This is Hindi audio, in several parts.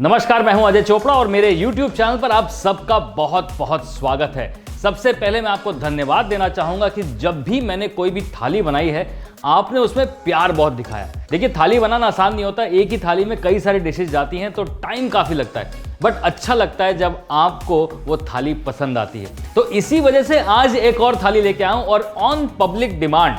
नमस्कार, मैं हूं अजय चोपड़ा और मेरे YouTube चैनल पर आप सबका बहुत बहुत स्वागत है। सबसे पहले मैं आपको धन्यवाद देना चाहूंगा कि जब भी मैंने कोई भी थाली बनाई है आपने उसमें प्यार बहुत दिखाया। देखिए, थाली बनाना आसान नहीं होता, एक ही थाली में कई सारी डिशेज जाती हैं तो टाइम काफी लगता है, बट अच्छा लगता है जब आपको वो थाली पसंद आती है। तो इसी वजह से आज एक और थाली लेके आया हूं और on public demand,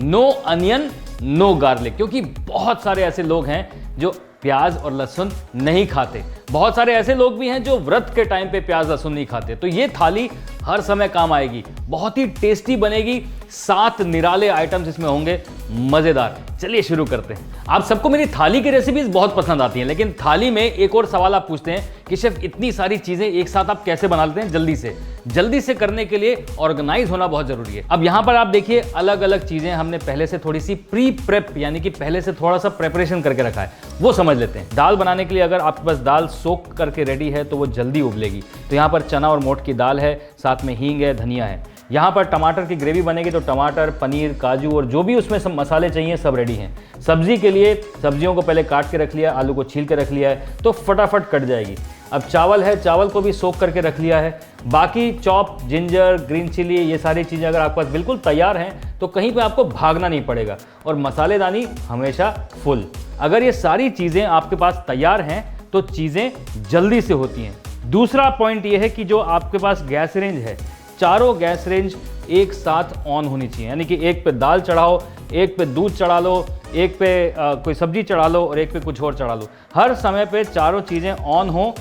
no onion no garlic, क्योंकि बहुत सारे ऐसे लोग हैं जो प्याज और लहसुन नहीं खाते। बहुत सारे ऐसे लोग भी हैं जो व्रत के टाइम पे प्याज लहसुन नहीं खाते। तो ये थाली हर समय काम आएगी, बहुत ही टेस्टी बनेगी, 7 निराले आइटम्स इसमें होंगे, मजेदार। चलिए शुरू करते हैं। आप सबको मेरी थाली की रेसिपीज बहुत पसंद आती हैं, लेकिन थाली में एक और सवाल आप पूछते हैं कि शेफ इतनी सारी चीजें एक साथ आप कैसे बना लेते हैं? जल्दी से करने के लिए ऑर्गेनाइज होना बहुत जरूरी है। अब यहां पर आप देखिए, अलग अलग चीजें हमने पहले से थोड़ी सी प्री प्रेप यानी कि पहले से थोड़ा सा प्रेपरेशन करके रखा है, वो समझ लेते हैं। दाल बनाने के लिए अगर आपके पास दाल सोक करके रेडी है तो वो जल्दी उबलेगी। तो यहाँ पर चना और मोठ की दाल है, साथ में हींग है, धनिया है। यहाँ पर टमाटर की ग्रेवी बनेगी तो टमाटर, पनीर, काजू और जो भी उसमें सब मसाले चाहिए सब रेडी हैं। सब्जी के लिए सब्जियों को पहले काट के रख लिया, आलू को छील के रख लिया है तो फटाफट कट जाएगी। अब चावल है, चावल को भी सोक करके रख लिया है। बाकी चॉप, जिंजर, ग्रीन चिली, ये सारी चीज़ें अगर आपके पास बिल्कुल तैयार हैं तो कहीं पे आपको भागना नहीं पड़ेगा। और मसालेदानी हमेशा फुल। अगर ये सारी चीज़ें आपके पास तैयार हैं तो चीज़ें जल्दी से होती हैं। दूसरा पॉइंट ये है कि जो आपके पास गैस रेंज है, चारों गैस रेंज एक साथ ऑन होनी चाहिए, यानी कि एक पे दाल चढ़ाओ, एक पे दूध चढ़ा लो, एक पे कोई सब्जी चढ़ा लो और एक पे कुछ और चढ़ा लो। हर समय पे चारों चीज़ें ऑन हो।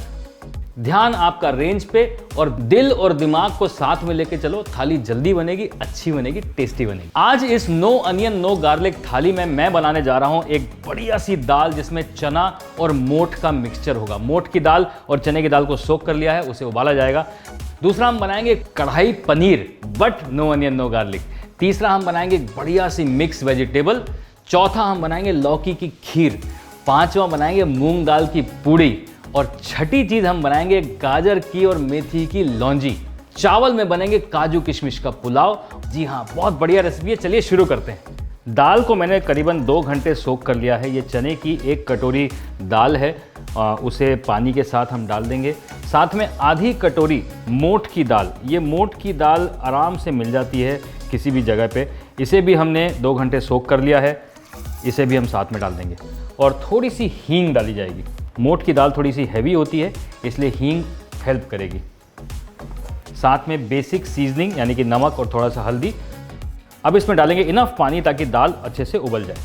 ध्यान आपका रेंज पे और दिल और दिमाग को साथ में लेके चलो, थाली जल्दी बनेगी, अच्छी बनेगी, टेस्टी बनेगी। आज इस नो अनियन नो गार्लिक थाली में मैं बनाने जा रहा हूं एक बढ़िया सी दाल जिसमें चना और मोठ का मिक्सचर होगा। मोठ की दाल और चने की दाल को सोक कर लिया है, उसे उबाला जाएगा। दूसरा हम बनाएंगे kadai paneer, but no onion no garlic. तीसरा हम बनाएंगे बढ़िया सी मिक्स वेजिटेबल। चौथा हम बनाएंगे लौकी की खीर। पांचवा बनाएंगे मूंग दाल की पूड़ी। और छठी चीज हम बनाएंगे गाजर की और मेथी की लौंजी। चावल में बनेंगे काजू किशमिश का पुलाव। जी हाँ, बहुत बढ़िया रेसिपी है। चलिए शुरू करते हैं। दाल को मैंने करीबन 2 घंटे सोक कर लिया है। ये चने की 1 कटोरी दाल है, उसे पानी के साथ हम डाल देंगे। साथ में आधी कटोरी मोठ की दाल। ये मोठ की दाल आराम से मिल जाती है किसी भी जगह पे। इसे भी हमने 2 घंटे सोक कर लिया है, इसे भी हम साथ में डाल देंगे। और थोड़ी सी हींग डाली जाएगी। मोठ की दाल थोड़ी सी हैवी होती है, इसलिए हींग हेल्प करेगी। साथ में बेसिक सीजनिंग यानी कि नमक और थोड़ा सा हल्दी। अब इसमें डालेंगे इनफ पानी ताकि दाल अच्छे से उबल जाए।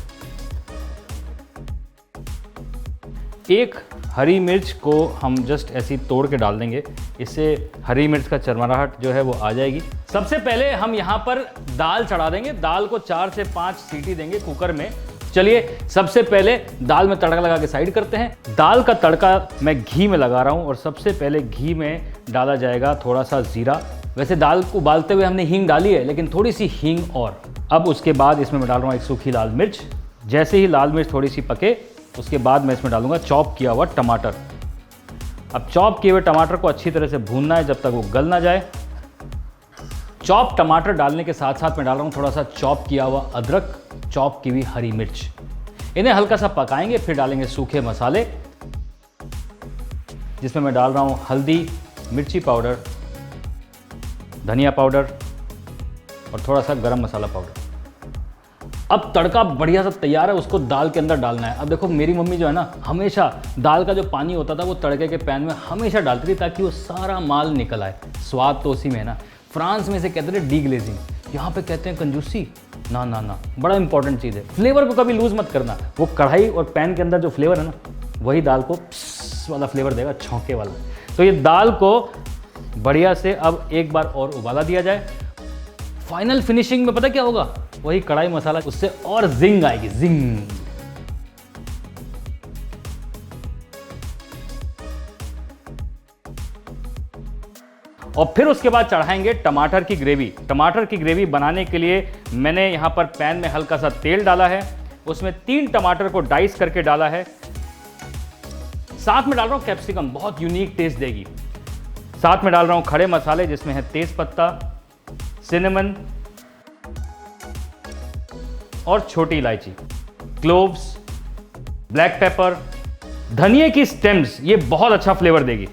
1 हरी मिर्च को हम जस्ट ऐसी तोड़ के डाल देंगे, इससे हरी मिर्च का चरमराहट जो है वो आ जाएगी। सबसे पहले हम यहाँ पर दाल चढ़ा देंगे। दाल को 4 से 5 सीटी देंगे कुकर में। चलिए सबसे पहले दाल में तड़का लगा के साइड करते हैं। दाल का तड़का मैं घी में लगा रहा हूं और सबसे पहले घी में डाला जाएगा थोड़ा सा जीरा। वैसे दाल को उबालते हुए हमने हींग डाली है, लेकिन थोड़ी सी हींग और। अब उसके बाद इसमें मैं डाल रहा हूं 1 सूखी लाल मिर्च। जैसे ही लाल मिर्च थोड़ी सी पके उसके बाद मैं इसमें डालूंगा चॉप किया हुआ टमाटर। अब चॉप किए हुए टमाटर को अच्छी तरह से भूनना है जब तक वो गल ना जाए। चॉप टमाटर डालने के साथ साथ मैं डाल रहा हूं थोड़ा सा चॉप किया हुआ अदरक, चॉप की हुई हरी मिर्च। इन्हें हल्का सा पकाएंगे, फिर डालेंगे सूखे मसाले जिसमें मैं डाल रहा हूं हल्दी, मिर्ची पाउडर, धनिया पाउडर और थोड़ा सा गरम मसाला पाउडर। अब तड़का बढ़िया सा तैयार है, उसको दाल के अंदर डालना है। अब देखो, मेरी मम्मी जो है ना, हमेशा दाल का जो पानी होता था वो तड़के के पैन में हमेशा डालती थी ताकि वो सारा माल निकल आए। स्वाद तो उसी में है ना। फ्रांस में से कहते थे डी ग्लेजिंग, यहाँ पे कहते हैं कंजूसी। ना ना ना, बड़ा इंपॉर्टेंट चीज़ है। फ्लेवर को कभी लूज मत करना। वो कढ़ाई और पैन के अंदर जो फ्लेवर है ना, वही दाल को वाला फ्लेवर देगा, छौंके वाला। तो ये दाल को बढ़िया से अब एक बार और उबाला दिया जाए। फाइनल फिनिशिंग में पता क्या होगा? वही कढ़ाई मसाला, उससे और जिंग आएगी, जिंग। और फिर उसके बाद चढ़ाएंगे टमाटर की ग्रेवी। टमाटर की ग्रेवी बनाने के लिए मैंने यहाँ पर पैन में हल्का सा तेल डाला है, उसमें 3 टमाटर को डाइस करके डाला है, साथ में डाल रहा हूँ कैप्सिकम, बहुत यूनिक टेस्ट देगी। साथ में डाल रहा हूँ खड़े मसाले जिसमें है तेज पत्ता, सिनेमन और छोटी इलायची, क्लोव्स, ब्लैक पेपर, धनिए की स्टेम्स, ये बहुत अच्छा फ्लेवर देगी,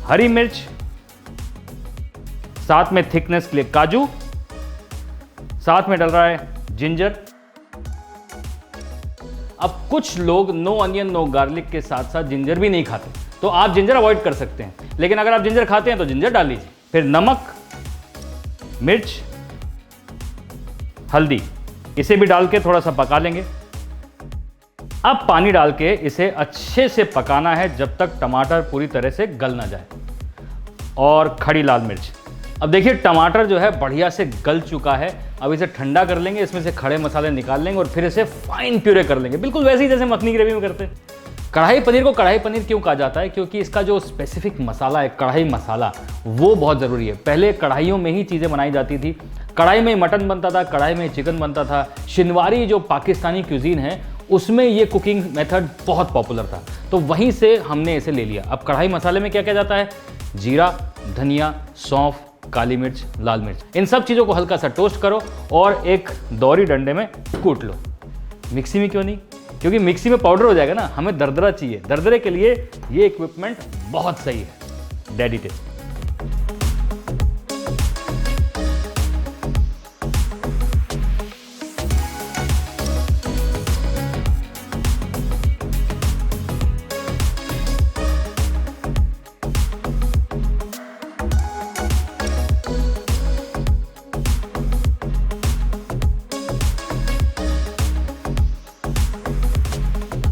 हरी मिर्च, साथ में थिकनेस के लिए काजू, साथ में डल रहा है जिंजर। अब कुछ लोग नो अनियन नो गार्लिक के साथ साथ जिंजर भी नहीं खाते, तो आप जिंजर अवॉइड कर सकते हैं, लेकिन अगर आप जिंजर खाते हैं तो जिंजर डाल लीजिए। फिर नमक, मिर्च, हल्दी, इसे भी डाल के थोड़ा सा पका लेंगे। अब पानी डाल के इसे अच्छे से पकाना है जब तक टमाटर पूरी तरह से गल ना जाए। और खड़ी लाल मिर्च। अब देखिए टमाटर जो है बढ़िया से गल चुका है, अब इसे ठंडा कर लेंगे, इसमें से खड़े मसाले निकाल लेंगे और फिर इसे फाइन प्यूरे कर लेंगे, बिल्कुल वैसे ही जैसे मखनी ग्रेवी में करते हैं। कढ़ाई पनीर को कढ़ाई पनीर क्यों कहा जाता है? क्योंकि इसका जो स्पेसिफिक मसाला है, कढ़ाई मसाला, वो बहुत ज़रूरी है। पहले कढ़ाइयों में ही चीज़ें बनाई जाती थी, कढ़ाई में मटन बनता था, कढ़ाई में चिकन बनता था। शिनवारी जो पाकिस्तानी क्यूजीन है उसमें ये कुकिंग मेथड बहुत पॉपुलर था, तो वहीं से हमने इसे ले लिया। अब कढ़ाई मसाले में क्या क्या जाता है? जीरा, धनिया, सौंफ, काली मिर्च, लाल मिर्च, इन सब चीज़ों को हल्का सा टोस्ट करो और एक दौरी डंडे में कूट लो। मिक्सी में क्यों नहीं? क्योंकि मिक्सी में पाउडर हो जाएगा ना, हमें दरदरा चाहिए। दरदरे के लिए ये इक्विपमेंट बहुत सही है, डैडी टिप।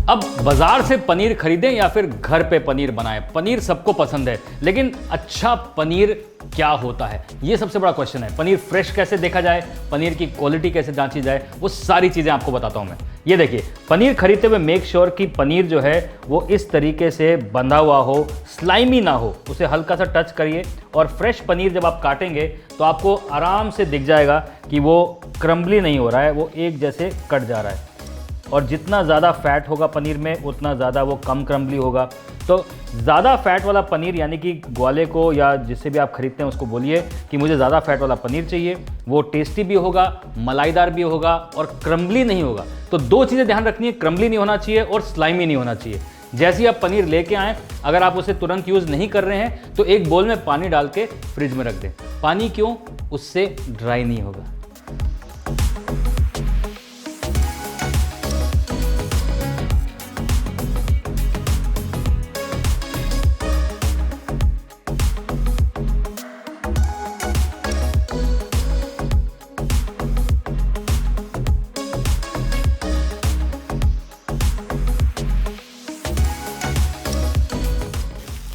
अब बाजार से पनीर खरीदें या फिर घर पे पनीर बनाएं, पनीर सबको पसंद है, लेकिन अच्छा पनीर क्या होता है, ये सबसे बड़ा क्वेश्चन है। पनीर फ्रेश कैसे देखा जाए, पनीर की क्वालिटी कैसे जांची जाए, वो सारी चीज़ें आपको बताता हूं मैं। ये देखिए, पनीर खरीदते हुए मेक श्योर कि पनीर जो है वो इस तरीके से बंधा हुआ हो, स्लाइमी ना हो, उसे हल्का सा टच करिए। और फ्रेश पनीर जब आप काटेंगे तो आपको आराम से दिख जाएगा कि वो क्रम्बली नहीं हो रहा है, वो एक जैसे कट जा रहा है। और जितना ज़्यादा फैट होगा पनीर में उतना ज़्यादा वो कम क्रम्बली होगा। तो ज़्यादा फैट वाला पनीर, यानी कि ग्वाले को या जिससे भी आप खरीदते हैं उसको बोलिए कि मुझे ज़्यादा फैट वाला पनीर चाहिए, वो टेस्टी भी होगा, मलाईदार भी होगा और क्रम्बली नहीं होगा। तो 2 चीज़ें ध्यान रखनी है, क्रम्बली नहीं होना चाहिए और स्लाइमी नहीं होना चाहिए। जैसे ही आप पनीर लेके आएँ, अगर आप उसे तुरंत यूज़ नहीं कर रहे हैं तो एक बोल में पानी डाल के फ्रिज में रख दें। पानी क्यों? उससे ड्राई नहीं होगा।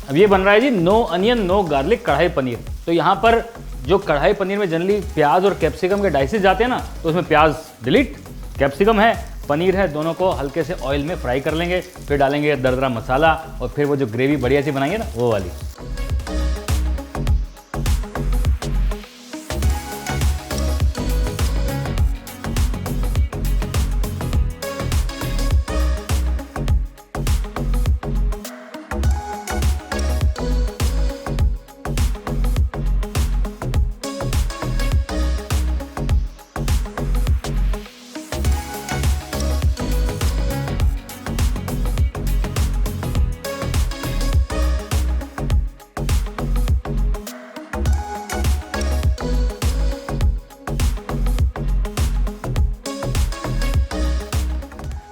अब ये बन रहा है जी नो अनियन नो गार्लिक कढ़ाई पनीर। तो यहाँ पर जो कढ़ाई पनीर में जनरली प्याज और कैप्सिकम के डाइसेस जाते हैं ना, तो उसमें प्याज डिलीट, कैप्सिकम है, पनीर है, दोनों को हल्के से ऑयल में फ्राई कर लेंगे। फिर डालेंगे दरदरा मसाला और फिर वो जो ग्रेवी बढ़िया सी बनाएंगे ना, वो वाली।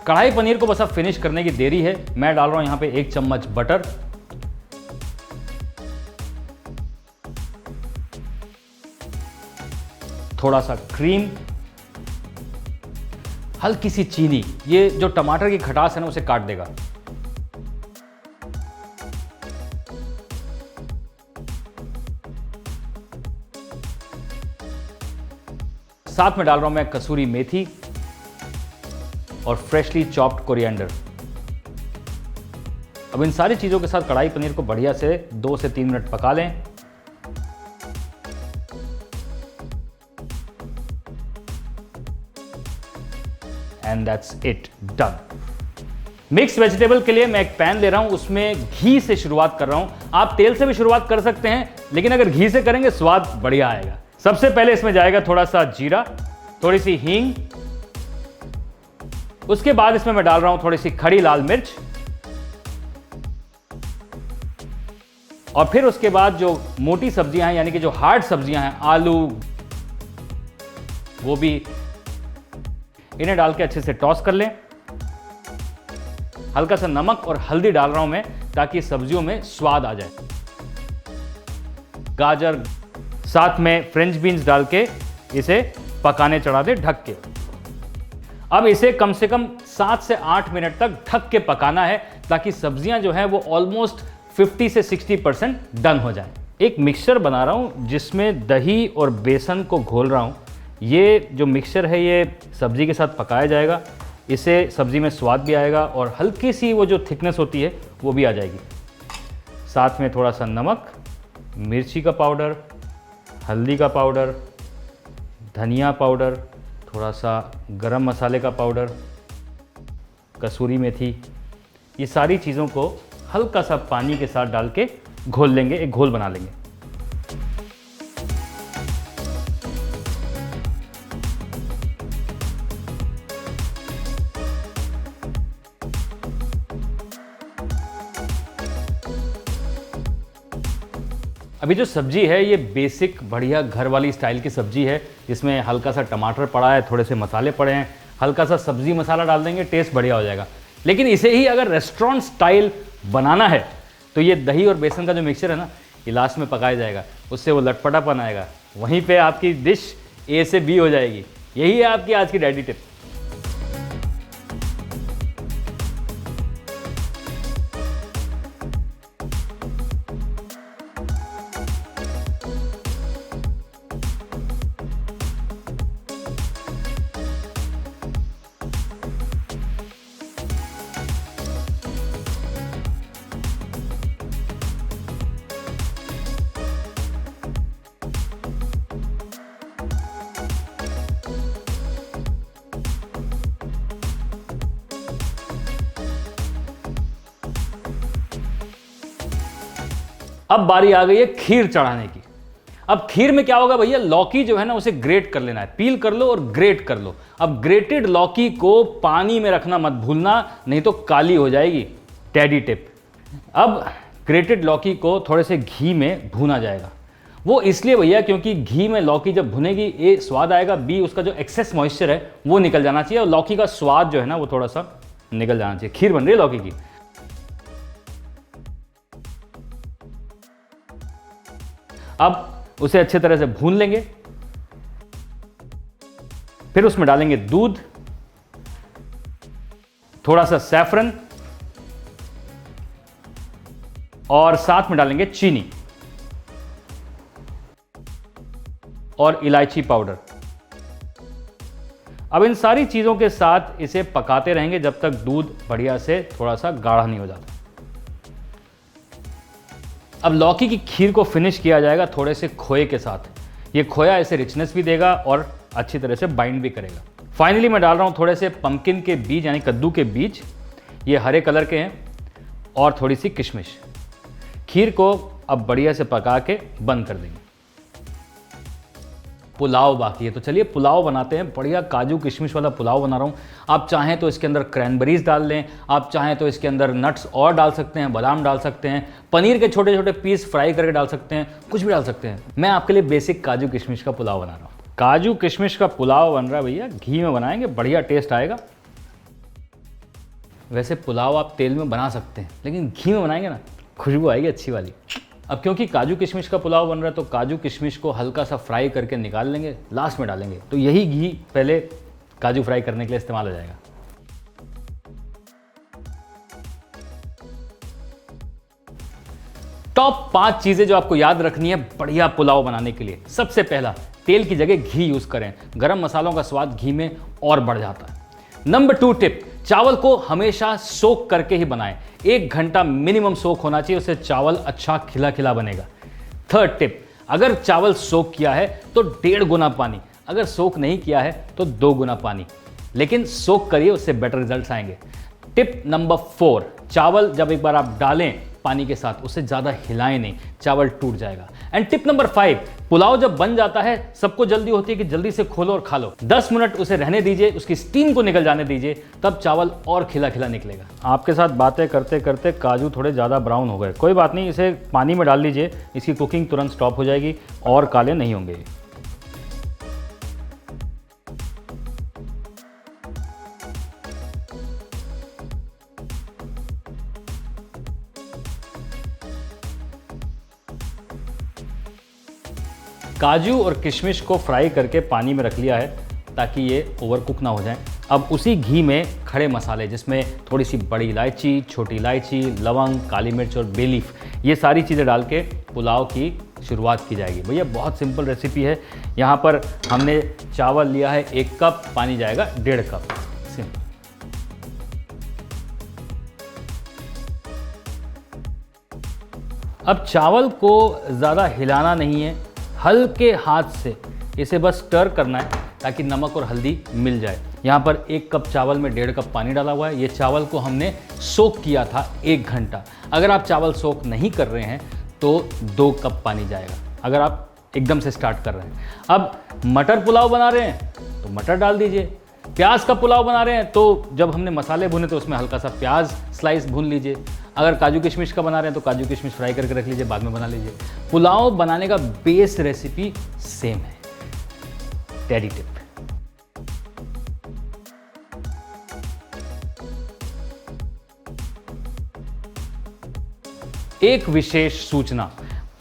कढ़ाई पनीर को बस अब फिनिश करने की देरी है। मैं डाल रहा हूं यहां पे 1 चम्मच बटर, थोड़ा सा क्रीम, हल्की सी चीनी। ये जो टमाटर की खटास है ना उसे काट देगा। साथ में डाल रहा हूं मैं कसूरी मेथी और फ्रेशली चॉप्ड कोरिएंडर। अब इन सारी चीज़ों के साथ कढ़ाई पनीर को बढ़िया से 2 से 3 मिनट पका लें। And that's it, done. Mix vegetable के लिए मैं एक पैन ले रहा हूं, उसमें घी से शुरुआत कर रहा हूं। आप तेल से भी शुरुआत कर सकते हैं, लेकिन अगर घी से करेंगे स्वाद बढ़िया आएगा। सबसे पहले इसमें जाएगा थोड़ा सा जीरा, थोड़ी सी हींग, उसके बाद इसमें मैं डाल रहा हूं थोड़ी सी खड़ी लाल मिर्च, और फिर उसके बाद जो मोटी सब्जियां हैं यानी कि जो हार्ड सब्जियां हैं, आलू, वो भी इन्हें डाल के अच्छे से टॉस कर लें। हल्का सा नमक और हल्दी डाल रहा हूं मैं ताकि सब्जियों में स्वाद आ जाए। गाजर, साथ में फ्रेंच बीन्स डाल के इसे पकाने चढ़ा दे ढक के। अब इसे कम से कम 7 से 8 मिनट तक ढक के पकाना है ताकि सब्जियां जो हैं वो ऑलमोस्ट 50 से 60% डन हो जाए। एक मिक्सचर बना रहा हूं जिसमें दही और बेसन को घोल रहा हूं। ये जो मिक्सचर है ये सब्जी के साथ पकाया जाएगा, इससे सब्जी में स्वाद भी आएगा और हल्की सी वो जो थिकनेस होती है वो भी आ जाएगी। साथ में थोड़ा सा नमक, मिर्ची का पाउडर, हल्दी का पाउडर, धनिया पाउडर, थोड़ा सा गरम मसाले का पाउडर, कसूरी मेथी, ये सारी चीज़ों को हल्का सा पानी के साथ डाल के घोल लेंगे, एक घोल बना लेंगे। अभी जो सब्जी है ये बेसिक बढ़िया घर वाली स्टाइल की सब्जी है, जिसमें हल्का सा टमाटर पड़ा है, थोड़े से मसाले पड़े हैं, हल्का सा सब्जी मसाला डाल देंगे, टेस्ट बढ़िया हो जाएगा। लेकिन इसे ही अगर रेस्टोरेंट स्टाइल बनाना है तो ये दही और बेसन का जो मिक्सचर है ना, ये लास्ट में पकाया जाएगा, उससे वो लटपटापन आएगा, वहीं पे आपकी डिश ए से बी हो जाएगी। यही है आपकी आज की डैडी टिप। अब बारी आ गई है खीर चढ़ाने की। अब खीर में क्या होगा भैया, लौकी जो है ना उसे ग्रेट कर लेना है, पील कर लो और ग्रेट कर लो। अब ग्रेटेड लौकी को पानी में रखना मत भूलना, नहीं तो काली हो जाएगी। Daddy tip. अब ग्रेटेड लौकी को थोड़े से घी में भूना जाएगा। वो इसलिए भैया क्योंकि घी में लौकी जब भुनेगी ए स्वाद आएगा, बी उसका जो एक्सेस मॉइस्चर है वो निकल जाना चाहिए और लौकी का स्वाद जो है ना वो थोड़ा सा निकल जाना चाहिए। खीर बन रही है लौकी की। अब उसे अच्छे तरह से भून लेंगे, फिर उसमें डालेंगे दूध, थोड़ा सा सैफरन और साथ में डालेंगे चीनी और इलायची पाउडर। अब इन सारी चीजों के साथ इसे पकाते रहेंगे जब तक दूध बढ़िया से थोड़ा सा गाढ़ा नहीं हो जाता। अब लौकी की खीर को फिनिश किया जाएगा थोड़े से खोए के साथ। ये खोया इसे रिचनेस भी देगा और अच्छी तरह से बाइंड भी करेगा। फाइनली मैं डाल रहा हूँ थोड़े से पंपकिन के बीज यानी कद्दू के बीज, ये हरे कलर के हैं, और थोड़ी सी किशमिश। खीर को अब बढ़िया से पका के बंद कर देंगे। पुलाव बाकी है, तो चलिए पुलाव बनाते हैं। बढ़िया काजू किशमिश वाला पुलाव बना रहा हूँ। आप चाहें तो इसके अंदर क्रैनबेरीज डाल लें, आप चाहें तो इसके अंदर नट्स और डाल सकते हैं, बादाम डाल सकते हैं, पनीर के छोटे छोटे पीस फ्राई करके डाल सकते हैं, कुछ भी डाल सकते हैं। मैं आपके लिए बेसिक काजू किशमिश का पुलाव बना रहा हूँ। काजू किशमिश का पुलाव बन रहा है भैया, घी में बनाएंगे, बढ़िया टेस्ट आएगा। वैसे पुलाव आप तेल में बना सकते हैं, लेकिन घी में बनाएंगे ना खुशबू आएगी अच्छी वाली। अब क्योंकि काजू किशमिश का पुलाव बन रहा है तो काजू किशमिश को हल्का सा फ्राई करके निकाल लेंगे, लास्ट में डालेंगे। तो यही घी पहले काजू फ्राई करने के लिए इस्तेमाल हो जाएगा। टॉप 5 चीजें जो आपको याद रखनी है बढ़िया पुलाव बनाने के लिए। सबसे पहला, तेल की जगह घी यूज करें। गरम मसालों का स्वाद घी में और बढ़ जाता है। नंबर 2 टिप, चावल को हमेशा सोक करके ही बनाएं। 1 घंटा मिनिमम सोक होना चाहिए, उससे चावल अच्छा खिला खिला बनेगा। थर्ड टिप, अगर चावल सोक किया है तो 1.5 गुना पानी, अगर सोक नहीं किया है तो 2 गुना पानी, लेकिन सोक करिए, उससे बेटर रिजल्ट्स आएंगे। टिप नंबर 4, चावल जब एक बार आप डालें पानी के साथ, उसे ज़्यादा हिलाएं नहीं, चावल टूट जाएगा। एंड टिप नंबर 5, पुलाव जब बन जाता है सबको जल्दी होती है कि जल्दी से खोलो और खा लो। 10 मिनट उसे रहने दीजिए, उसकी स्टीम को निकल जाने दीजिए, तब चावल और खिला खिला निकलेगा। आपके साथ बातें करते करते काजू थोड़े ज़्यादा ब्राउन हो गए, कोई बात नहीं, इसे पानी में डाल लीजिए, इसकी कुकिंग तुरंत स्टॉप हो जाएगी और काले नहीं होंगे। काजू और किशमिश को फ्राई करके पानी में रख लिया है ताकि ये ओवर कुक ना हो जाए। अब उसी घी में खड़े मसाले, जिसमें थोड़ी सी बड़ी इलायची, छोटी इलायची, लवंग, काली मिर्च और बे लीफ, ये सारी चीज़ें डाल के पुलाव की शुरुआत की जाएगी। भैया बहुत सिंपल रेसिपी है। यहाँ पर हमने चावल लिया है 1 कप, पानी जाएगा 1.5 कप। सिंपल। अब चावल को ज़्यादा हिलाना नहीं है, हल्के हाथ से इसे बस स्टर करना है ताकि नमक और हल्दी मिल जाए। यहाँ पर 1 कप चावल में 1.5 कप पानी डाला हुआ है। ये चावल को हमने सोक किया था 1 घंटा। अगर आप चावल सोक नहीं कर रहे हैं तो 2 कप पानी जाएगा, अगर आप एकदम से स्टार्ट कर रहे हैं। अब मटर पुलाव बना रहे हैं तो मटर डाल दीजिए। प्याज का पुलाव बना रहे हैं तो जब हमने मसाले भुने तो उसमें हल्का सा प्याज स्लाइस भून लीजिए। अगर काजू किशमिश का बना रहे हैं तो काजू किशमिश फ्राई करके रख लीजिए, बाद में बना लीजिए। पुलाव बनाने का बेस रेसिपी सेम है। डैडी टिप, एक विशेष सूचना,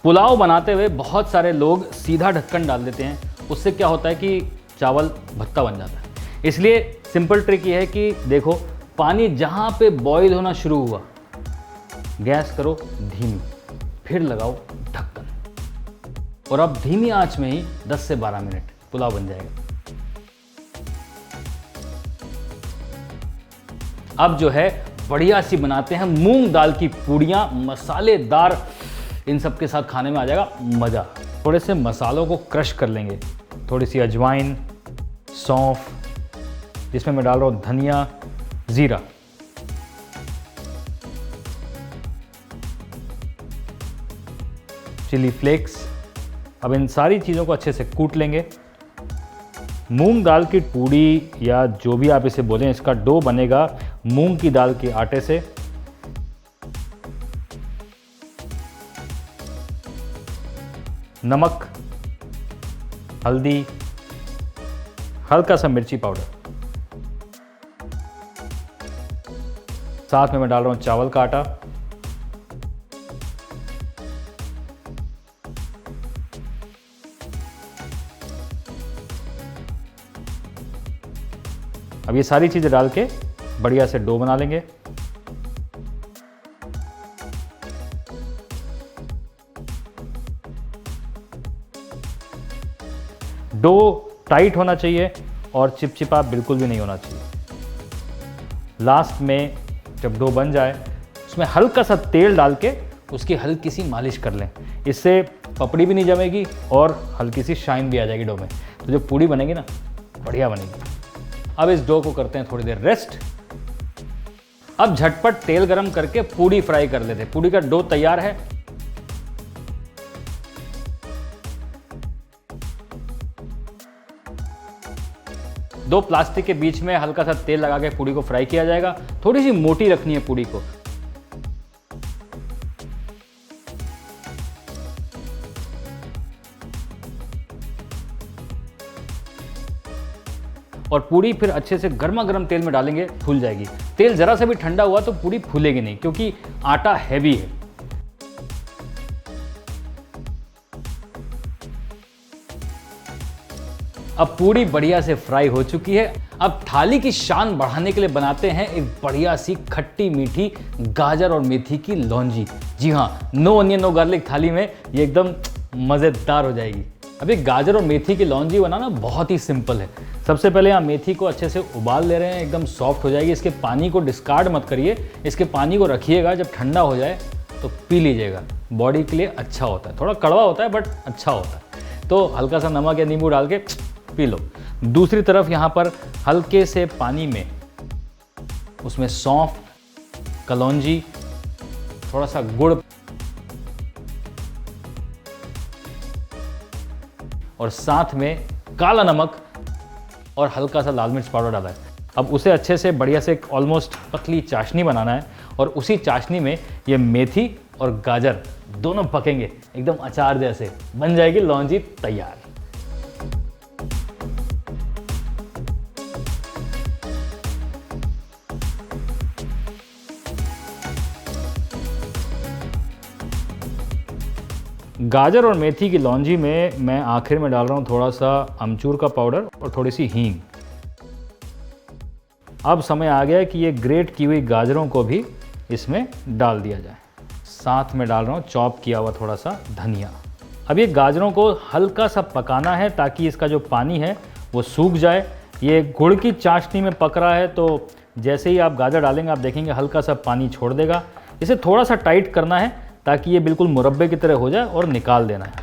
पुलाव बनाते हुए बहुत सारे लोग सीधा ढक्कन डाल देते हैं, उससे क्या होता है कि चावल भत्ता बन जाता है। इसलिए सिंपल ट्रिक ये है कि देखो, पानी जहां पे बॉईल होना शुरू हुआ, गैस करो धीमी, फिर लगाओ ढक्कन, और अब धीमी आंच में ही 10 से 12 मिनट पुलाव बन जाएगा। अब जो है बढ़िया सी बनाते हैं मूंग दाल की पूड़ियाँ, मसालेदार, इन सब के साथ खाने में आ जाएगा मज़ा। थोड़े से मसालों को क्रश कर लेंगे, थोड़ी सी अजवाइन, सौंफ, जिसमें मैं डाल रहा हूँ धनिया, ज़ीरा, चिली फ्लेक्स। अब इन सारी चीज़ों को अच्छे से कूट लेंगे। मूंग दाल की पूड़ी या जो भी आप इसे बोलें, इसका डो बनेगा मूंग की दाल के आटे से। नमक, हल्दी, हल्का सा मिर्ची पाउडर, साथ में मैं डाल रहा हूं चावल का आटा, अब ये सारी चीजें डाल के बढ़िया से डो बना लेंगे। डो टाइट होना चाहिए और चिपचिपा बिल्कुल भी नहीं होना चाहिए। लास्ट में जब डो बन जाए, उसमें हल्का सा तेल डाल के उसकी हल्की सी मालिश कर लें। इससे पपड़ी भी नहीं जमेगी और हल्की सी शाइन भी आ जाएगी डो में, तो जो पूड़ी बनेगी ना, बढ़िया बनेगी। अब इस डो को करते हैं थोड़ी देर रेस्ट। अब झटपट तेल गरम करके पूड़ी फ्राई कर लेते हैं। पूड़ी का डो तैयार है। दो प्लास्टिक के बीच में हल्का सा तेल लगा के पूड़ी को फ्राई किया जाएगा। थोड़ी सी मोटी रखनी है पूड़ी को। और पूड़ी फिर अच्छे से गर्मा गर्म तेल में डालेंगे, फूल जाएगी। तेल जरा सा भी ठंडा हुआ तो पूड़ी फूलेगी नहीं, क्योंकि आटा हैवी है। अब पूड़ी बढ़िया से फ्राई हो चुकी है। अब थाली की शान बढ़ाने के लिए बनाते हैं एक बढ़िया सी खट्टी मीठी गाजर और मेथी की लौंजी। जी हाँ, नो अनियन नो गार्लिक थाली में ये एकदम मजेदार हो जाएगी। अब ये गाजर और मेथी की लौंजी बनाना बहुत ही सिंपल है। सबसे पहले आप मेथी को अच्छे से उबाल ले रहे हैं, एकदम सॉफ्ट हो जाएगी। इसके पानी को डिस्कार्ड मत करिए, इसके पानी को रखिएगा, जब ठंडा हो जाए तो पी लीजिएगा। बॉडी के लिए अच्छा होता है, थोड़ा कड़वा होता है बट अच्छा होता है। तो हल्का सा नमक या नींबू डाल के पी लो। दूसरी तरफ यहाँ पर हल्के से पानी में उसमें सौंफ, कलौंजी, थोड़ा सा गुड़ और साथ में काला नमक और हल्का सा लाल मिर्च पाउडर डाला है। अब उसे अच्छे से बढ़िया से एक ऑलमोस्ट पतली चाशनी बनाना है और उसी चाशनी में ये मेथी और गाजर दोनों पकेंगे, एकदम अचार जैसे बन जाएगी लौंजी तैयार। गाजर और मेथी की लौंजी में मैं आखिर में डाल रहा हूँ थोड़ा सा अमचूर का पाउडर और थोड़ी सी हींग। अब समय आ गया है कि ये ग्रेट की हुई गाजरों को भी इसमें डाल दिया जाए। साथ में डाल रहा हूँ चॉप किया हुआ थोड़ा सा धनिया। अब ये गाजरों को हल्का सा पकाना है ताकि इसका जो पानी है वो सूख जाए। ये गुड़ की चाशनी में पक रहा है तो जैसे ही आप गाजर डालेंगे आप देखेंगे हल्का सा पानी छोड़ देगा। इसे थोड़ा सा टाइट करना है ताकि ये बिल्कुल मुरब्बे की तरह हो जाए और निकाल देना है।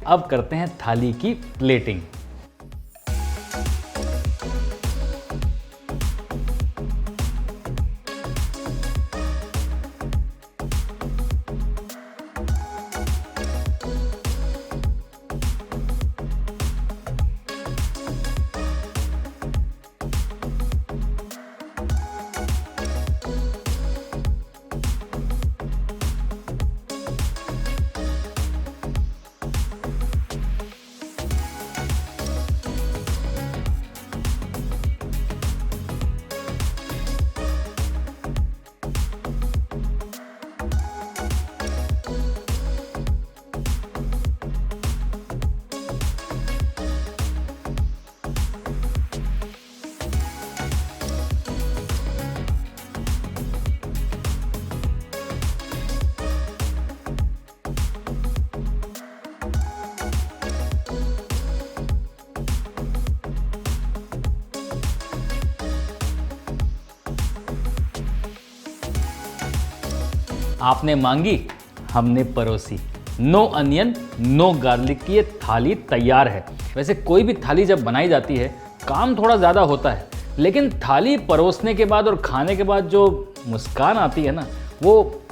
अब करते हैं थाली की प्लेटिंग। आपने मांगी, हमने परोसी। नो अनियन नो गार्लिक की ये थाली तैयार है। वैसे कोई भी थाली जब बनाई जाती है काम थोड़ा ज़्यादा होता है, लेकिन थाली परोसने के बाद और खाने के बाद जो मुस्कान आती है ना, वो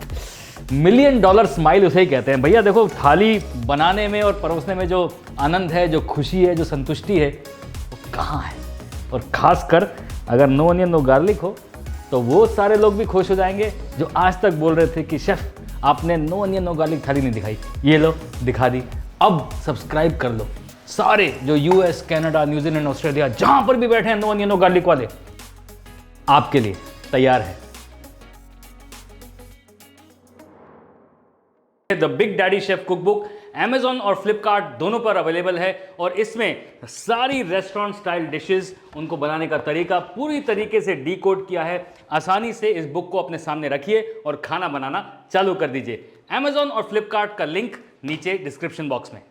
$1,000,000 स्माइल उसे ही कहते हैं। भैया देखो, थाली बनाने में और परोसने में जो आनंद है, जो खुशी है, जो संतुष्टि है, वो कहाँ है। और ख़ासकर अगर नो अनियन नो गार्लिक हो तो वो सारे लोग भी खुश हो जाएंगे जो आज तक बोल रहे थे कि शेफ आपने नो अनियन नो गार्लिक थाली नहीं दिखाई। ये लो, दिखा दी। अब सब्सक्राइब कर लो। सारे जो यूएस, कनाडा, न्यूजीलैंड, ऑस्ट्रेलिया, जहां पर भी बैठे हैं नो अनियन नो गार्लिक वाले, आपके लिए तैयार है। The big daddy chef cookbook Amazon और Flipkart दोनों पर अवेलेबल है और इसमें सारी रेस्टोरेंट स्टाइल डिशेस, उनको बनाने का तरीका पूरी तरीके से डीकोड किया है। आसानी से इस बुक को अपने सामने रखिए और खाना बनाना चालू कर दीजिए। Amazon और Flipkart का लिंक नीचे डिस्क्रिप्शन बॉक्स में।